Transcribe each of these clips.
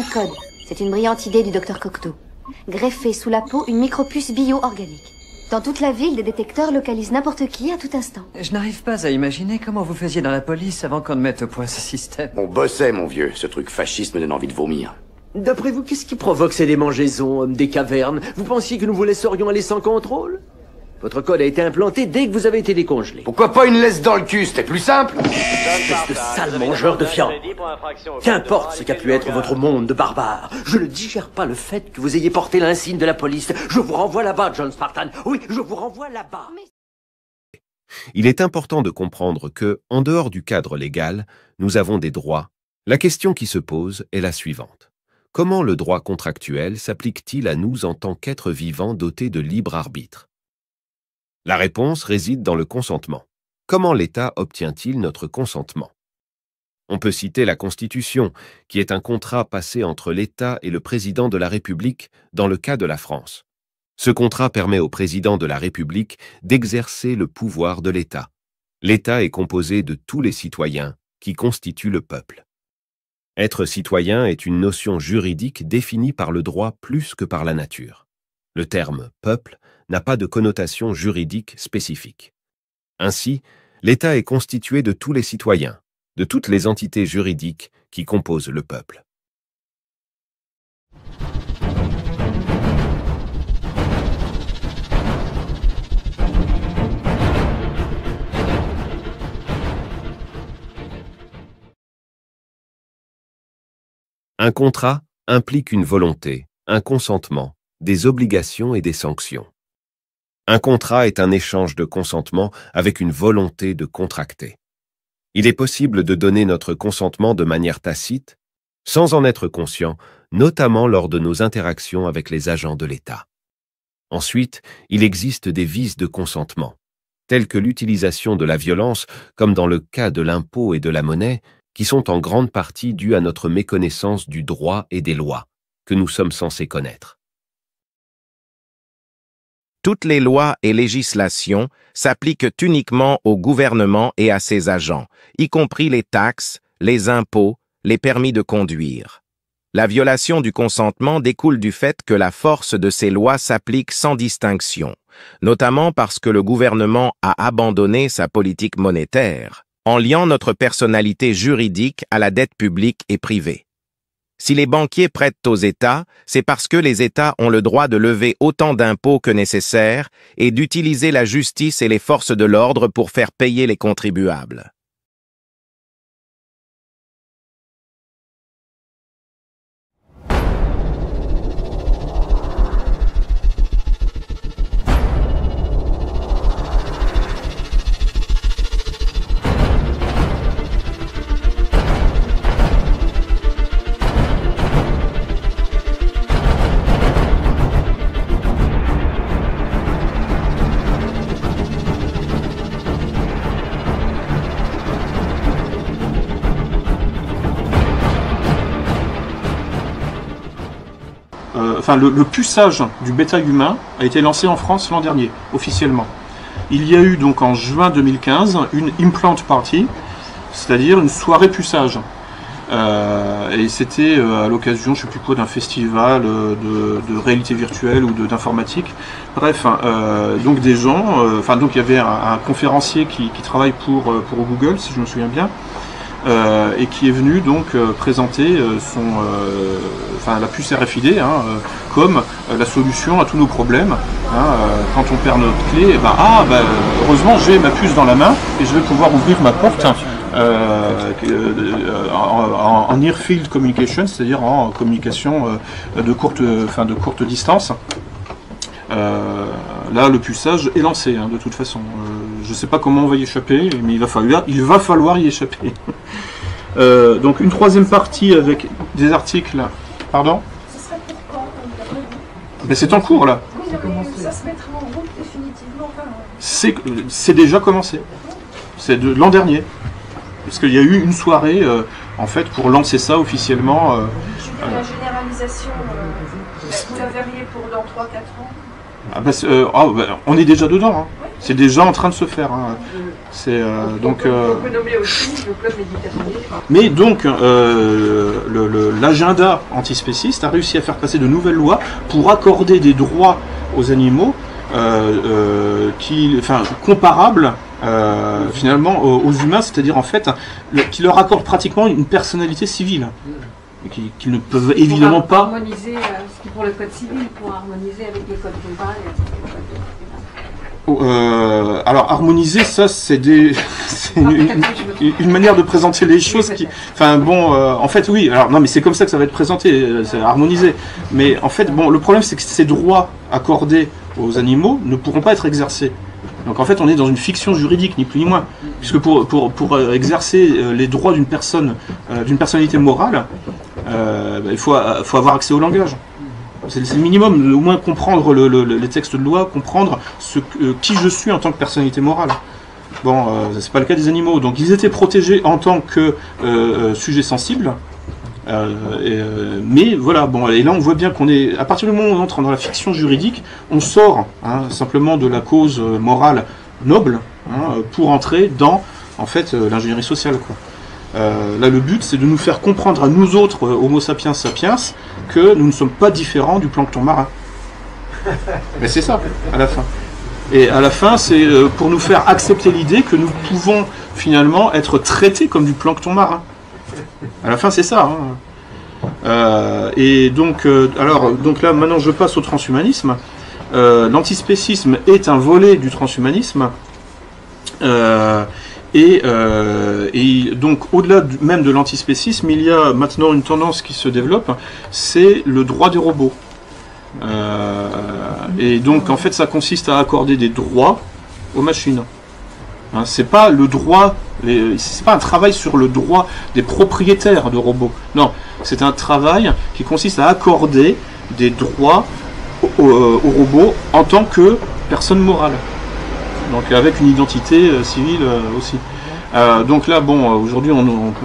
code. C'est une brillante idée du docteur Cocteau. Greffer sous la peau une micropuce bio-organique. Dans toute la ville, des détecteurs localisent n'importe qui à tout instant. Je n'arrive pas à imaginer comment vous faisiez dans la police avant qu'on ne mette au point ce système. On bossait, mon vieux. Ce truc fasciste me donne envie de vomir. D'après vous, qu'est-ce qui provoque ces démangeaisons, hommes des cavernes? Vous pensiez que nous vous laisserions aller sans contrôle? Votre code a été implanté dès que vous avez été décongelé. Pourquoi pas une laisse dans le cul? C'était plus simple. Espèce de sale mangeur de viande. Qu'importe ce qu'a pu être votre monde de barbares, je ne digère pas le fait que vous ayez porté l'insigne de la police. Je vous renvoie là-bas, John Spartan. Oui, je vous renvoie là-bas. Il est important de comprendre que, en dehors du cadre légal, nous avons des droits. La question qui se pose est la suivante. Comment le droit contractuel s'applique-t-il à nous en tant qu'êtres vivants dotés de libre arbitre? La réponse réside dans le consentement. Comment l'État obtient-il notre consentement? On peut citer la Constitution, qui est un contrat passé entre l'État et le président de la République dans le cas de la France. Ce contrat permet au président de la République d'exercer le pouvoir de l'État. L'État est composé de tous les citoyens qui constituent le peuple. Être citoyen est une notion juridique définie par le droit plus que par la nature. Le terme « peuple » n'a pas de connotation juridique spécifique. Ainsi, l'État est constitué de tous les citoyens, de toutes les entités juridiques qui composent le peuple. Un contrat implique une volonté, un consentement, des obligations et des sanctions. Un contrat est un échange de consentement avec une volonté de contracter. Il est possible de donner notre consentement de manière tacite, sans en être conscient, notamment lors de nos interactions avec les agents de l'État. Ensuite, il existe des vices de consentement, tels que l'utilisation de la violence, comme dans le cas de l'impôt et de la monnaie, qui sont en grande partie dus à notre méconnaissance du droit et des lois, que nous sommes censés connaître. Toutes les lois et législations s'appliquent uniquement au gouvernement et à ses agents, y compris les taxes, les impôts, les permis de conduire. La violation du consentement découle du fait que la force de ces lois s'applique sans distinction, notamment parce que le gouvernement a abandonné sa politique monétaire, en liant notre personnalité juridique à la dette publique et privée. Si les banquiers prêtent aux États, c'est parce que les États ont le droit de lever autant d'impôts que nécessaire et d'utiliser la justice et les forces de l'ordre pour faire payer les contribuables. Le puçage du bétail humain a été lancé en France l'an dernier, officiellement. Il y a eu donc en juin 2015 une implant party, c'est-à-dire une soirée puçage. Et c'était à l'occasion, je ne sais plus quoi, d'un festival de réalité virtuelle ou d'informatique. Bref, donc des gens, donc il y avait un conférencier qui travaille pour Google, si je me souviens bien. Et qui est venu donc présenter la puce RFID comme la solution à tous nos problèmes. Quand on perd notre clé, heureusement j'ai ma puce dans la main et je vais pouvoir ouvrir ma porte en near field communication, c'est-à-dire en communication de courte distance. Là, le puçage est lancé, de toute façon. Je ne sais pas comment on va y échapper, mais il va falloir y échapper. Donc, une troisième partie avec des articles. Pardon? Ce serait pour quand? Mais c'est en cours, là. Oui, ça se mettra en route définitivement. C'est déjà commencé. C'est de l'an dernier. Parce qu'il y a eu une soirée, en fait, pour lancer ça officiellement. La généralisation, vous la verriez pour dans 3-4 ans? On est déjà dedans. Hein. C'est déjà en train de se faire. Hein. C'est donc. On peut nommer aussi le club méditerranéen. Mais donc, l'agenda antispéciste a réussi à faire passer de nouvelles lois pour accorder des droits aux animaux comparables finalement aux humains, c'est-à-dire en fait qui leur accordent pratiquement une personnalité civile, qu'ils ne peuvent évidemment pas. Harmoniser, pour le code civil, pour harmoniser avec le code rural. Alors harmoniser, ça c'est une manière de présenter les choses qui, en fait oui, alors non mais c'est comme ça que ça va être présenté, c'est harmonisé. Mais en fait le problème c'est que ces droits accordés aux animaux ne pourront pas être exercés. Donc en fait on est dans une fiction juridique ni plus ni moins, puisque pour exercer les droits d'une personne, d'une personnalité morale, il faut avoir accès au langage. C'est le minimum, au moins comprendre les textes de loi, comprendre qui je suis en tant que personnalité morale. Bon, c'est pas le cas des animaux. Donc ils étaient protégés en tant que sujets sensibles. Mais voilà, bon, et là on voit bien qu'on est, à partir du moment où on entre dans la fiction juridique, on sort simplement de la cause morale noble pour entrer dans, en fait, l'ingénierie sociale, quoi. Là, le but, c'est de nous faire comprendre à nous autres, Homo sapiens sapiens, que nous ne sommes pas différents du plancton marin. Mais c'est ça, à la fin. Et à la fin, c'est pour nous faire accepter l'idée que nous pouvons finalement être traités comme du plancton marin. À la fin, c'est ça. Et donc, donc là, maintenant, je passe au transhumanisme. L'antispécisme est un volet du transhumanisme. Et donc, au-delà même de l'antispécisme, il y a maintenant une tendance qui se développe, c'est le droit des robots. Et donc, en fait, ça consiste à accorder des droits aux machines. C'est pas le droit, c'est pas un travail sur le droit des propriétaires de robots. Non, c'est un travail qui consiste à accorder des droits aux robots en tant que personne morale. Donc avec une identité civile aussi. Donc là, bon, aujourd'hui,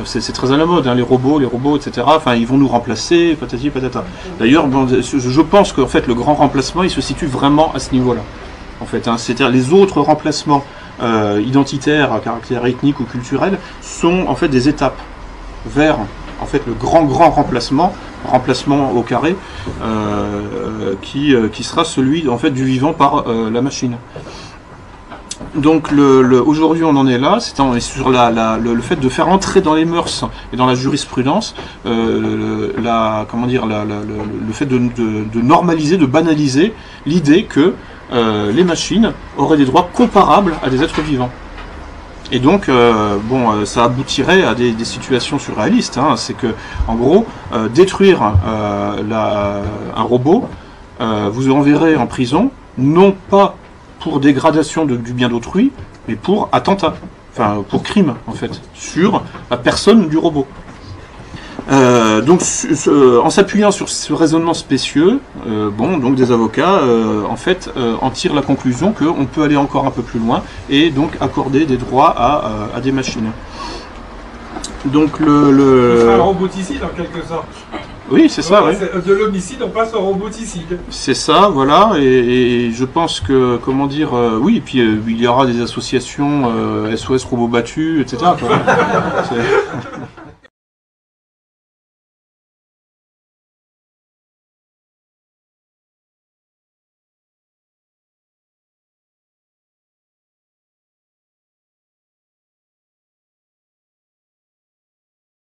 c'est très à la mode, les robots, etc. Enfin, ils vont nous remplacer, patati patata. D'ailleurs, bon, je pense qu'en fait, le grand remplacement, il se situe vraiment à ce niveau-là. En fait, c'est-à-dire les autres remplacements identitaires à caractère ethnique ou culturel sont en fait des étapes vers en fait le grand remplacement au carré, qui sera celui en fait du vivant par la machine. Donc aujourd'hui on en est là, c'est sur le fait de faire entrer dans les mœurs et dans la jurisprudence le fait de normaliser, de banaliser l'idée que les machines auraient des droits comparables à des êtres vivants. Et donc ça aboutirait à des situations surréalistes. C'est que en gros détruire un robot, vous enverrez en prison, non pas pour dégradation du bien d'autrui, mais pour attentat, enfin pour crime en fait, sur la personne du robot. Donc en s'appuyant sur ce raisonnement spécieux, donc des avocats en fait en tirent la conclusion qu'on peut aller encore un peu plus loin et donc accorder des droits à des machines. Donc Ce sera un roboticide en quelque sorte. Oui, c'est ça, oui. De l'homicide, on passe au roboticide. C'est ça, voilà, et je pense que, comment dire, oui, et puis il y aura des associations SOS Robots Battus, etc.